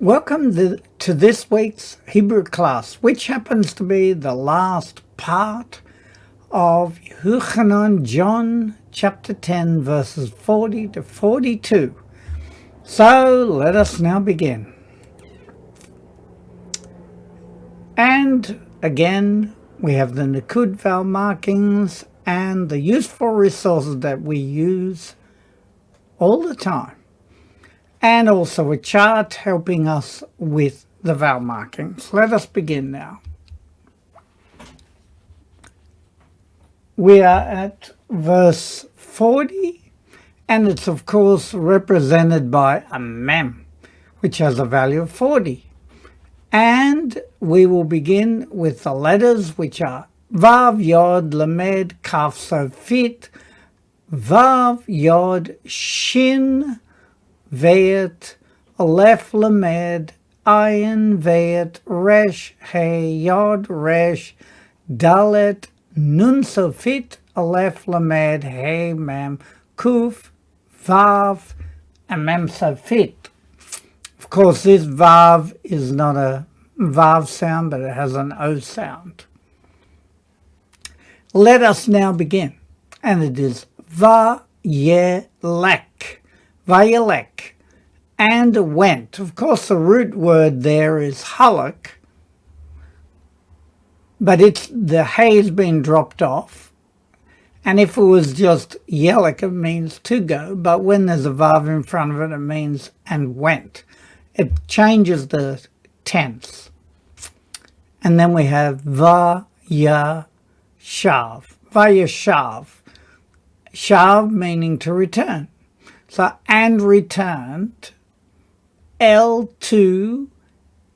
Welcome to this week's Hebrew class, which happens to be the last part of Yochanan, John chapter 10, verses 40 to 42. So let us now begin. And again, we have the Nikud vowel markings and the useful resources that we use all the time. And also a chart helping us with the vowel markings. Let us begin now. We are at verse 40, and it's of course represented by a mem, which has a value of 40. And we will begin with the letters, which are Vav, Yod, Lamed, Kaf, Sofit, Vav, Yod, Shin, Vayet, Aleph, Lamed, Ayin, Vayet, Resh, Hey, Yod, Resh, Dalet, Nun, Sofit, Aleph, Lamed, Hey, Mem, Kuf, Vav, and Mem, Sofit. Of course, this Vav is not a Vav sound, but it has an O sound. Let us now begin. And it is Vayelek. Vayelek, and went. Of course, the root word there is halak, but the hay's been dropped off. And if it was just yelek, it means to go. But when there's a vav in front of it, it means and went. It changes the tense. And then we have vayashav. Vayashav. Shav meaning to return. So, and returned, El to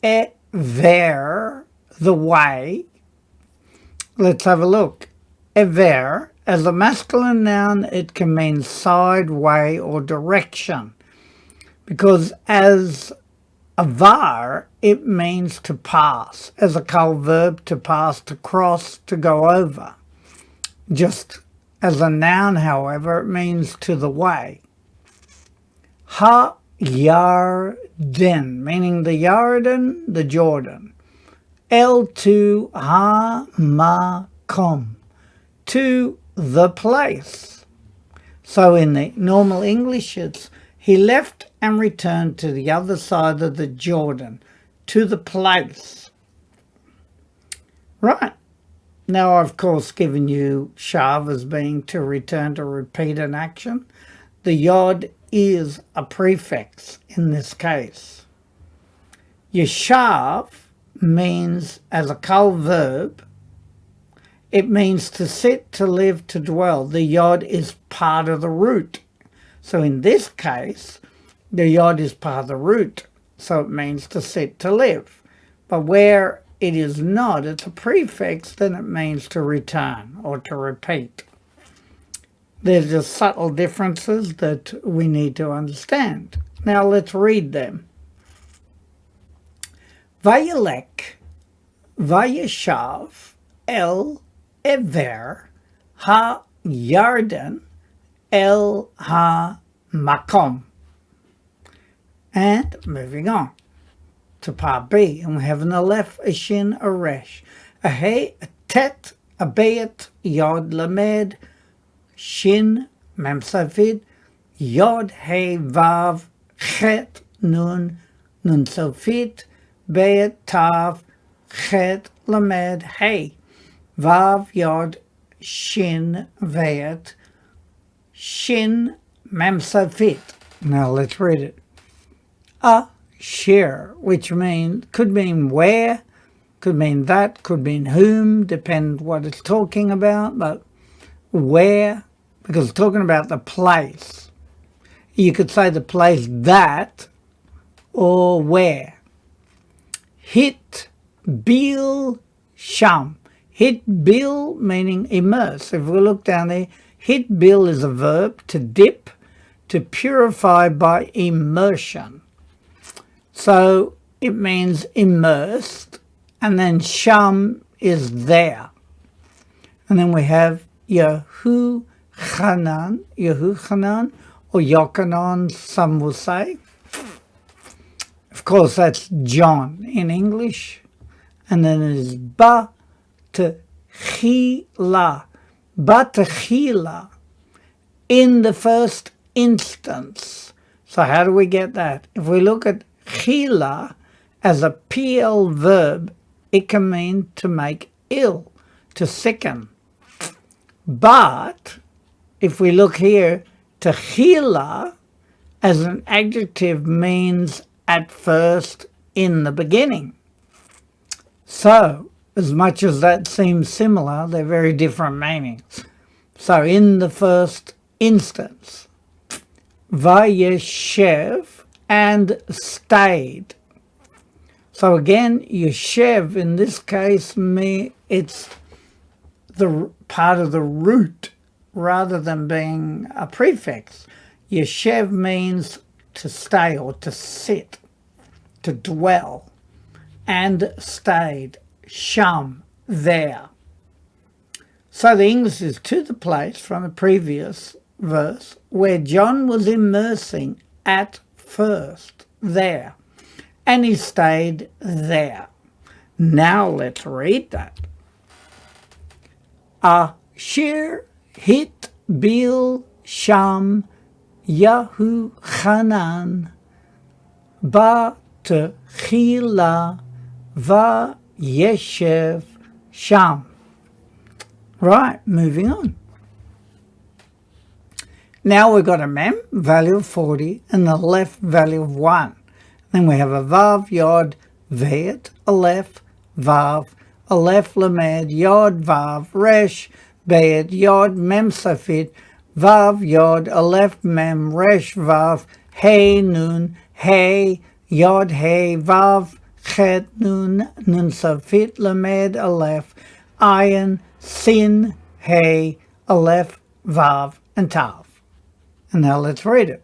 Ever, the way. Let's have a look. Ever, as a masculine noun, it can mean side, way, or direction. Because as a var, it means to pass. As a kal verb, to pass, to cross, to go over. Just as a noun, however, it means to the way. Ha-Yarden, meaning the Yarden, the Jordan. El to ha-makom, to the place. So in the normal English, it's he left and returned to the other side of the Jordan, to the place. Right. Now, I've of course given you shav as being to return, to repeat an action. The yod is a prefix in this case. Yeshav means, as a kal verb, it means to sit, to live, to dwell. The yod is part of the root. So in this case, the yod is part of the root. So it means to sit, to live. But where it is not, it's a prefix, then it means to return or to repeat. There's just subtle differences that we need to understand. Now let's read them. Vayelek, Vayeshav, El Ever, Ha-Yarden, El Ha-Makom. And moving on to part B, and we have an Aleph, a Shin, a Resh, a Hey, a Tet, a Bayet, Yod, Lamed, Shin, Mem Sofit, Yod, Hey, Vav, Chet, Nun, Nun Sofit, Bayet, Tav, Chet, Lamed, Hey, Vav, Yod, Shin, Vayet, Shin, Mem Sofit. Now let's read it. Asher, which could mean where, could mean that, could mean whom, depend what it's talking about, but where, because it's talking about the place. You could say the place that or where. Hit, bil, sham. Hit, bil, meaning immerse. If we look down there, hit, bil is a verb, to dip, to purify by immersion. So it means immersed, and then sham is there. And then we have Yehuchanan, or Yochanan, some will say. Of course, that's John in English. And then it is Batechila. Batechila. In the first instance. So how do we get that? If we look at chila as a PL verb, it can mean to make ill, to sicken. But if we look here, techila as an adjective means at first, in the beginning. So, as much as that seems similar, they're very different meanings. So, in the first instance, vayeshev, and stayed. So again, yeshev in this case, it's the part of the root rather than being a prefix. Yeshev means to stay or to sit, to dwell, and stayed, sham, there. So the English is to the place from the previous verse where John was immersing at first, there, and he stayed there. Now let's read that. Asher hit bil sham Yahu Hanan ba techila va yeshev sham. Right, moving on. Now we've got a mem, value of 40, and the left value of 1. Then we have a vav, yod, vet, aleph, vav, aleph, lamed, yod, vav, resh, bet, yod, mem, safit, vav, yod, aleph, mem, resh, vav, hey, nun, hey, yod, hey, vav, chet, nun, nun, safit, lamed, aleph, ayin, sin, hey, aleph, vav, and tav. And now let's read it.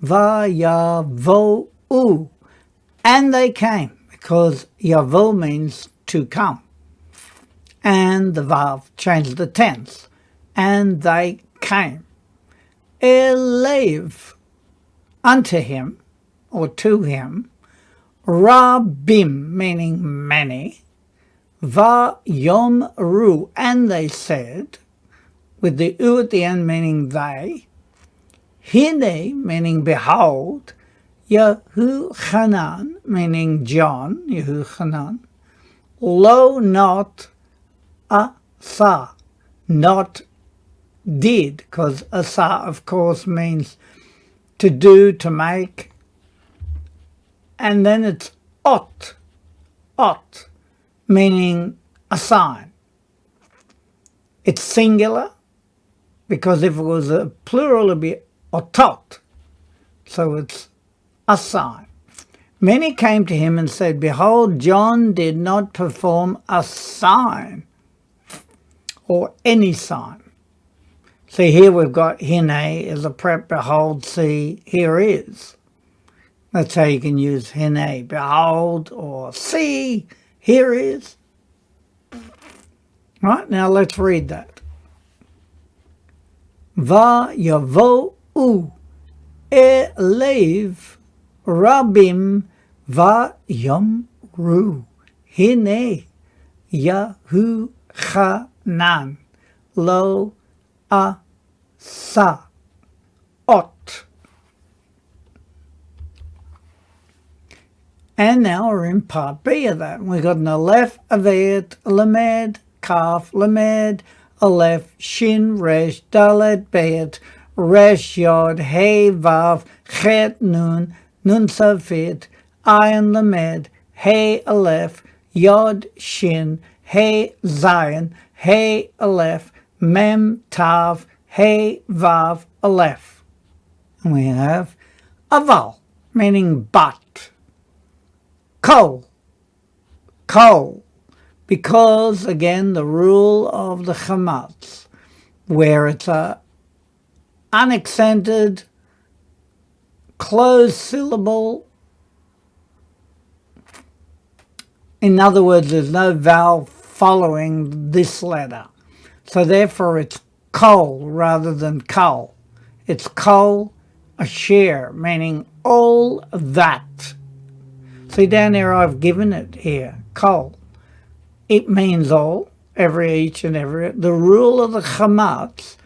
Vayavo'u. And they came, because yavo means to come. And the vav changed the tense. And they came. Elev, unto him, or to him. Rabim, meaning many. Vayomru, and they said, with the u at the end meaning they. Hine, meaning behold, Yehochanan, meaning John, Yehochanan, lo, not asa, not did, because asa, of course, means to do, to make, and then it's ot, meaning a sign. It's singular, because if it was a plural, it would be otot, so it's a sign. Many came to him and said, behold, John did not perform a sign, or any sign. See, here we've got hine as a prep, behold, see, here is. That's how you can use hine, behold, or see, here is. Right, now let's read that. Vayavo'u elev rabim vayomru hine Yehochanan lo asa ot. And now we're in part B of that. We've got an aleph, avet, lamed, kaf, lamed, aleph, shin, resh, dalet, bet, resh, yod, hey, vav, chet, nun, nun, safit, ayin, lamed, hey, aleph, yod, shin, hey, zayin, hey, aleph, mem, tav, hey, vav, aleph. And we have aval, meaning but. Kol, because again the rule of the chametz, where it's a unaccented closed syllable. In other words, there's no vowel following this letter, so therefore it's kol rather than kol. It's kol asher, meaning all that. See down there, I've given it here, kol. It means all, every, each and every. The rule of the chametz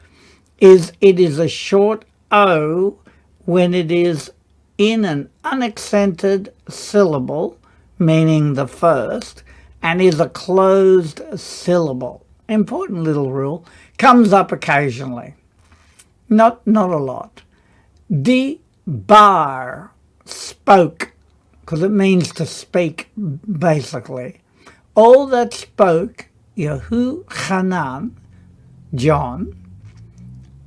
is it is a short O when it is in an unaccented syllable, meaning the first, and is a closed syllable. Important little rule. Comes up occasionally. Not a lot. Di bar, spoke, because it means to speak, basically. All that spoke, Yehochanan, John,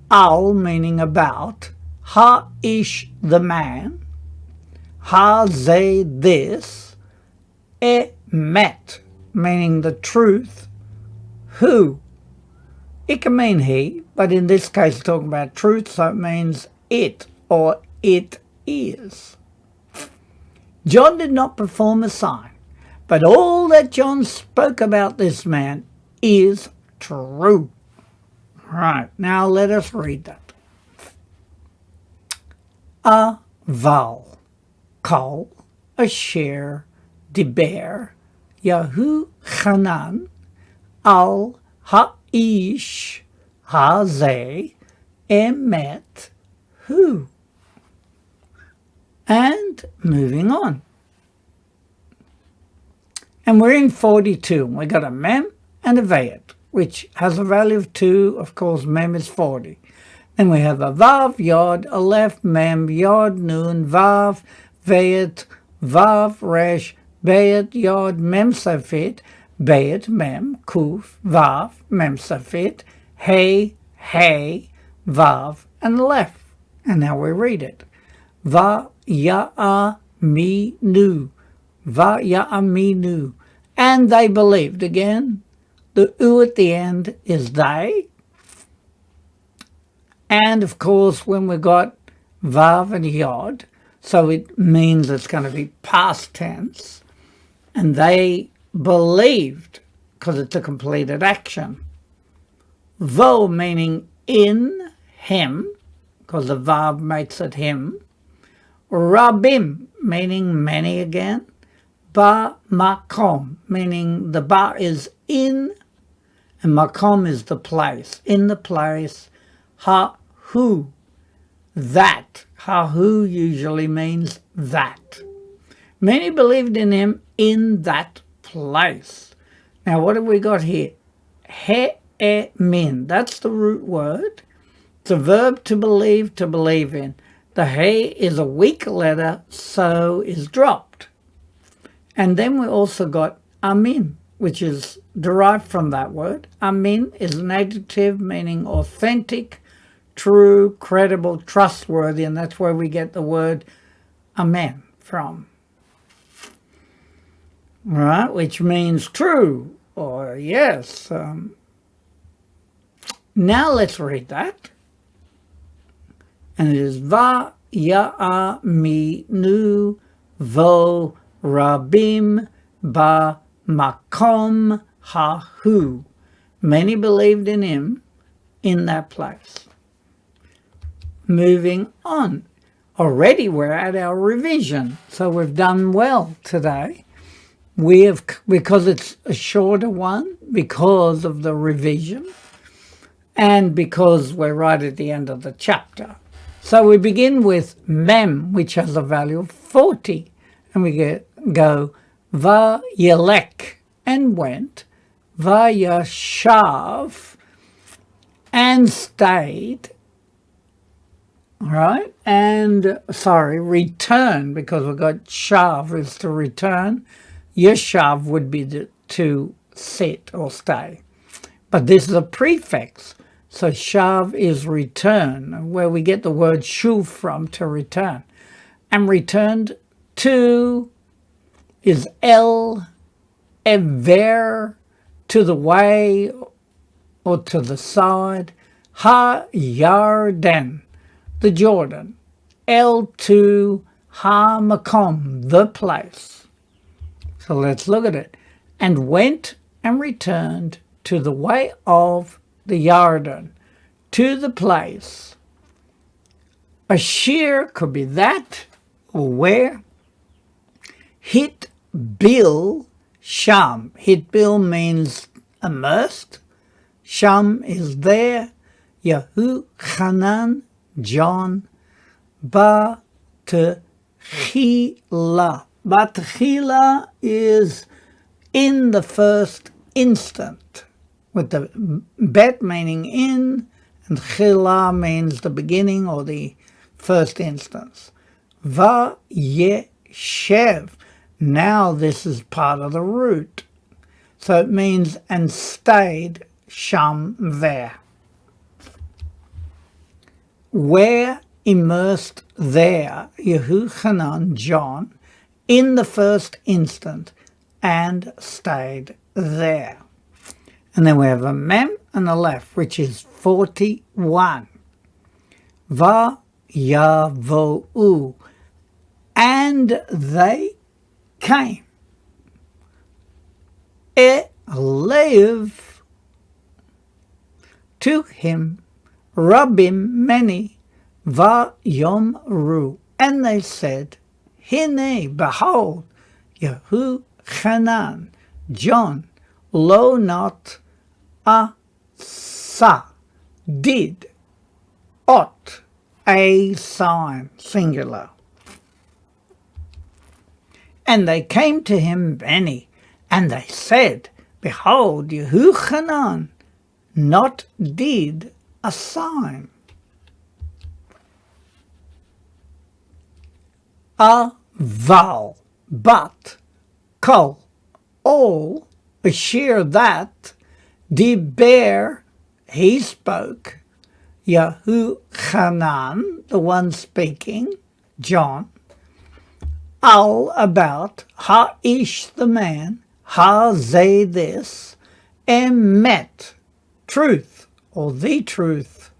al, meaning about, ha-ish, the man, ha-ze, this, emet, meaning the truth, who. It can mean he, but in this case talking about truth, so it means it, or it is. John did not perform a sign, but all that John spoke about this man is true. Right, now let us read that. Aval, kol, asher, diber, Yehochanan, al ha'ish, hazeh, emet, hu. And moving on. And we're in 42. We've got a mem and a vayet, which has a value of 2. Of course, mem is 40. Then we have a vav, yod, aleph, mem, yod, nun, vav, vayet, vav, resh, bayet, yod, mem, safit, bayet, mem, kuf, vav, mem, safit, hey, hey, vav, and aleph. And now we read it. Va ya'aminu, va ya'aminu, and they believed. Again, the u at the end is they. And of course, when we got vav and yod, so it means it's going to be past tense. And they believed, because it's a completed action. Vo meaning in him, because the vav makes it him. Rabim, meaning many again. Ba makom, meaning the ba is in, and makom is the place. In the place. Ha hu, that. Ha hu usually means that. Many believed in him in that place. Now what have we got here? He e min, that's the root word. It's a verb to believe in. The he is a weak letter, so is dropped. And then we also got amin, which is derived from that word. Amin is an adjective meaning authentic, true, credible, trustworthy, and that's where we get the word amen from. Right, which means true, or yes. Now let's read that. And it is va ya'aminu vo rabim ba makom hahu. Many believed in him in that place. Moving on. Already we're at our revision, so we've done well today. We have, because it's a shorter one, because of the revision, and because we're right at the end of the chapter. So we begin with mem, which has a value of 40. And we go va yelek, and went, va yashav, and stayed. All right, and return, because we've got shav is to return. Yeshav would be to sit or stay. But this is a prefix. So shav is return, where we get the word shuv from, to return. And returned to is el, ever, to the way or to the side. Ha Yarden, the Jordan. El to ha makom, the place. So let's look at it. And went and returned to the way of the Yarden, to the place. Ashir could be that, or where. Hitbil Sham. Hitbil means immersed. Sham is there. Yehochanan, John, Batechila. Batechila is in the first instant, with the bet meaning in, and chila means the beginning or the first instance. Vayeshev. Now this is part of the root. So it means and stayed sham there. Where immersed there, Yehochanan, John, in the first instant, and stayed there. And then we have a mem and a lef, which is 41. Vayavo'u, and they came. Elev, to him, Rabbim, many, Vayomru, and they said, Hine, behold, Yehochanan, John, lo not asa, did, ot, a sign, singular. And they came to him many, and they said, behold, Yehochanan, not did a sign. Aval, but, kol, all, asher that, diber, he spoke, Yehochanan, the one speaking, John, al, about, ha-ish, the man, ha-ze, this, emet, truth, or the truth,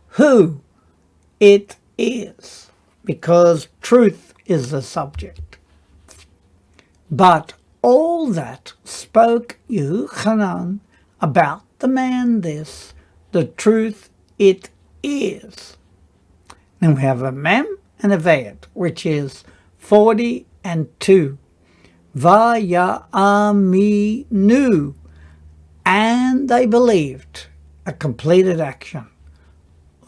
who it is, because truth is the subject. But all that spoke Yehochanan about the man this, the truth it is. Then we have a mem and a vayet, which is 42. Vayaminu, and they believed, a completed action.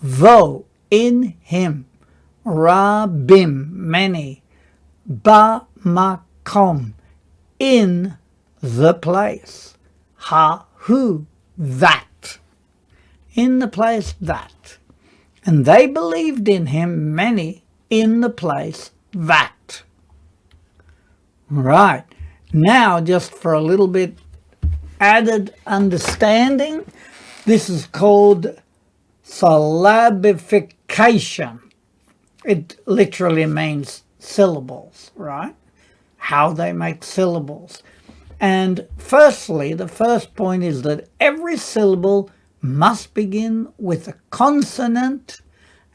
Vo, in him, Rabbim, many, Bamakom, in the place, Ha-hu, that, in the place that. And they believed in him, many, in the place that. Right, now just for a little bit added understanding, this is called syllabification. It literally means syllables, right? How they make syllables. And firstly, the first point is that every syllable must begin with a consonant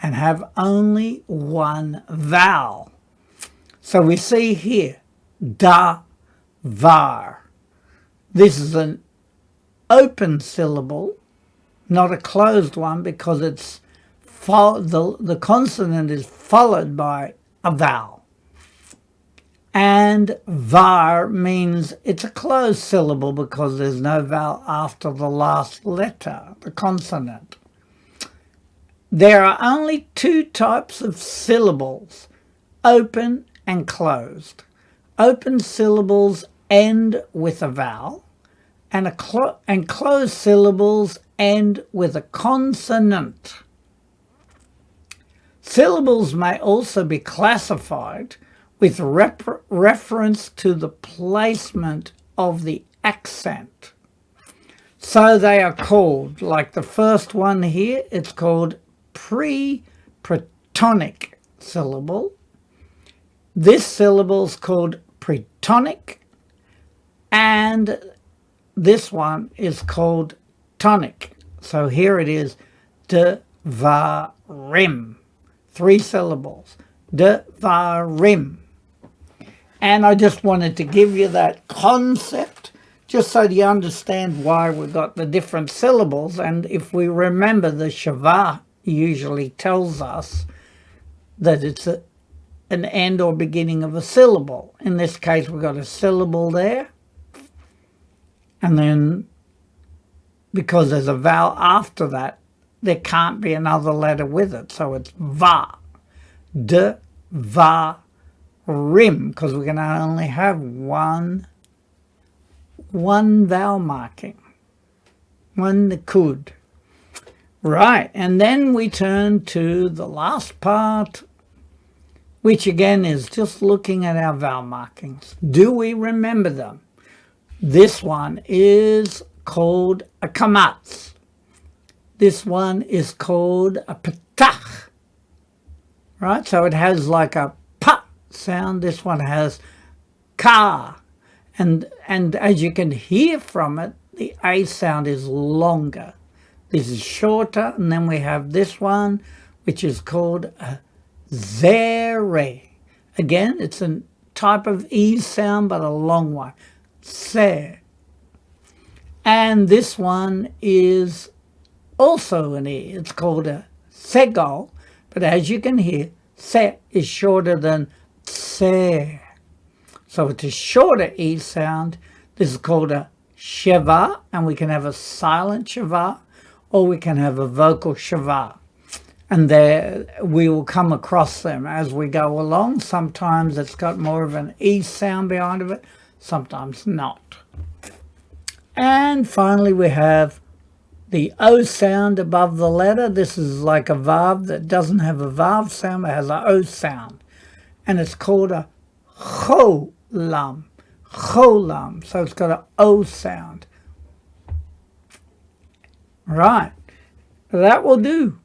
and have only one vowel. So we see here, da, var. This is an open syllable, not a closed one, because it's the consonant is followed by a vowel. And var means it's a closed syllable because there's no vowel after the last letter, the consonant. There are only two types of syllables, open and closed. Open syllables end with a vowel, and closed syllables end with a consonant. Syllables may also be classified with reference to the placement of the accent. So they are called, like the first one here, it's called prepratonic syllable. This syllable is called pretonic, and this one is called tonic. So here it is, devarim, 3 syllables, devarim. And I just wanted to give you that concept, just so you understand why we've got the different syllables. And if we remember, the Shavah usually tells us that it's an end or beginning of a syllable. In this case, we've got a syllable there. And then, because there's a vowel after that, there can't be another letter with it. So it's va, d, va, rim, because we can only have one vowel marking, one nikud. Right, and then we turn to the last part, which again is just looking at our vowel markings. Do we remember them? This one is called a kamatz. This one is called a petach. Right, so it has like a pa sound. This one has ka. And as you can hear from it, the A sound is longer. This is shorter, and then we have this one, which is called a zere. Again, it's a type of E sound, but a long one. Se. And this one is also an E. It's called a segol, but as you can hear, se is shorter than se. So it's a shorter E sound. This is called a sheva, and we can have a silent sheva, or we can have a vocal sheva. And there we will come across them as we go along. Sometimes it's got more of an E sound behind of it, sometimes not. And finally we have the O sound above the letter. This is like a vav that doesn't have a vav sound, it has an O sound. And it's called a cholam. Cholam. So it's got an O sound. Right. That will do.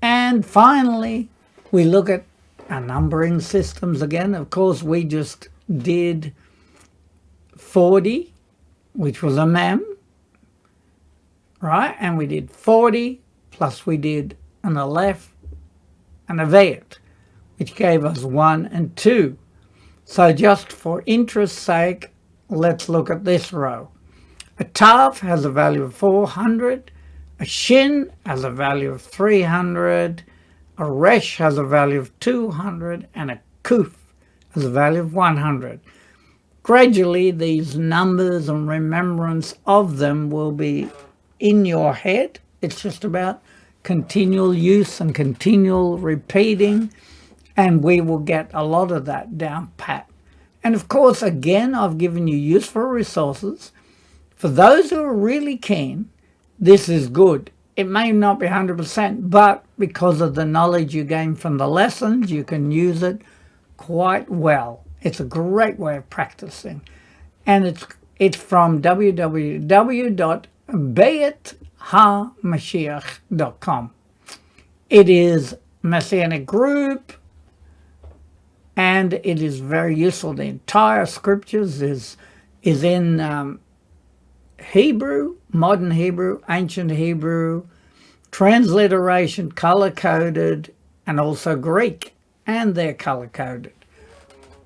And finally, we look at our numbering systems again. Of course, we just did 40, which was a mem, right? And we did 40, plus we did an aleph and a vet, which gave us 1 and 2. So just for interest's sake, let's look at this row. A tav has a value of 400. A shin has a value of 300, a resh has a value of 200, and a kuf has a value of 100. Gradually, these numbers and remembrance of them will be in your head. It's just about continual use and continual repeating, and we will get a lot of that down pat. And of course, again, I've given you useful resources. For those who are really keen, this is good. It may not be 100%, but because of the knowledge you gain from the lessons, you can use it quite well. It's a great way of practicing. And it's from www.beithamashiach.com. It is Messianic group, and it is very useful. The entire scriptures is in Hebrew, modern Hebrew, ancient Hebrew, transliteration, color-coded, and also Greek, and they're color-coded.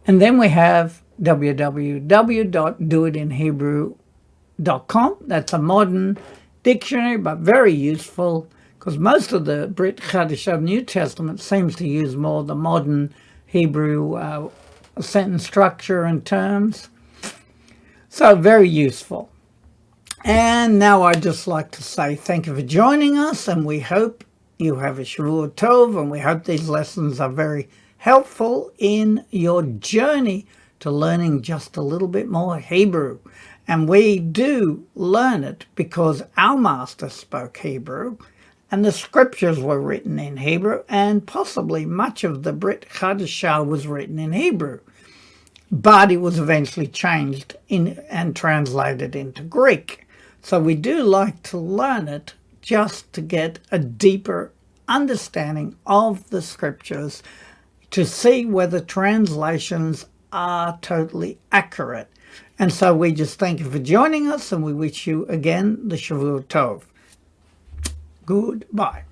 And then we have www.doitinhebrew.com. That's a modern dictionary, but very useful, because most of the Brit Chadashah New Testament seems to use more the modern Hebrew sentence structure and terms. So very useful. And now I'd just like to say thank you for joining us, and we hope you have a Shavua Tov, and we hope these lessons are very helpful in your journey to learning just a little bit more Hebrew. And we do learn it because our master spoke Hebrew, and the scriptures were written in Hebrew, and possibly much of the Brit Chadashah was written in Hebrew. But it was eventually changed and translated into Greek. So we do like to learn it just to get a deeper understanding of the scriptures, to see whether translations are totally accurate. And so we just thank you for joining us, and we wish you again the Shavua Tov. Goodbye.